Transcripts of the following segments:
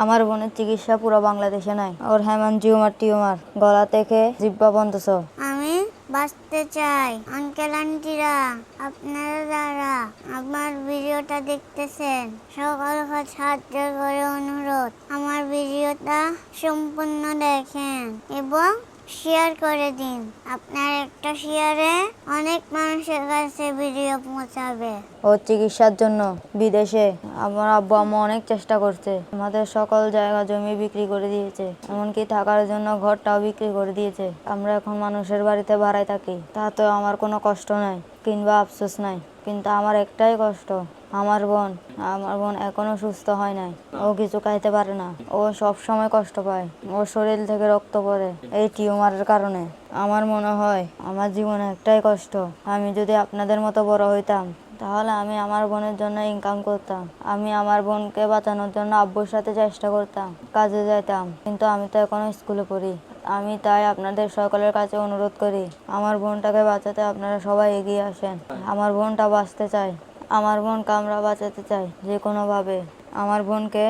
আমার বোনের চিকিৎসা পুরো বাংলাদেশে নাই। ওর হেমানজিওমার টিউমার, গলা থেকে জিহ্বা বন্ধ। আমি বাঁচতে চাই। আঙ্কেল আন্টিরা, আপনারা যারা আমার ভিডিওটা দেখতেছেন, সকলকে সাহায্য করে অনুরোধ, আমার ভিডিওটা সম্পূর্ণ দেখেন এবং শেয়ার করে দিন। আপনার একটা শেয়ারে অনেক মানুষের কাছে ভিডিও পৌঁছাবে। ওর চিকিৎসার জন্য বিদেশে আমার আব্বু আম্মু অনেক চেষ্টা করছে। আমাদের সকল জায়গা জমি বিক্রি করে দিয়েছে, এমনকি থাকার জন্য ঘরটাও বিক্রি করে দিয়েছে। আমরা এখন মানুষের বাড়িতে ভাড়ায় থাকি। তাতেও আমার কোনো কষ্ট নাই কিংবা আফসোস নাই, কিন্তু আমার একটাই কষ্ট, আমার বোন এখনো সুস্থ হয় নাই। ও কিছু খাইতে পারে না, ও সব সময় কষ্ট পায়, ওর শরীর থেকে রক্ত পড়ে এই টিউমারের কারণে। আমার মনে হয় আমার জীবনে একটাই কষ্ট, আমি যদি আপনাদের মতো বড় হইতাম তাহলে আমি আমার বোনের জন্য ইনকাম করতাম। আমি আমার বোনকে বাঁচানোর জন্য আব্বুর সাথে চেষ্টা করতাম, কাজে যেতাম, কিন্তু আমি তো এখনো স্কুলে পড়ি। আমি তাই আপনাদের সকলের কাছে অনুরোধ করি, আমার বোনটাকে বাঁচাতে আপনারা সবাই এগিয়ে আসেন। আমার বোনটা বাঁচতে চায়, আমার বোনকে আমরা বাঁচাতে চাই যে কোনোভাবে। আমার বোনকে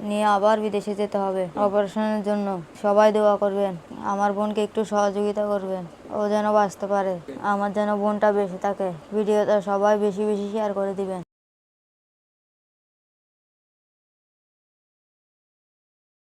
নিয়ে আবার বিদেশে যেতে হবে অপারেশনের জন্য। সবাই দোয়া করবেন, আমার বোনকে একটু সহযোগিতা করবেন, ও যেন বাঁচতে পারে, আমার যেন বোনটা বেঁচে থাকে। ভিডিওটা সবাই বেশি বেশি শেয়ার করে দিবেন।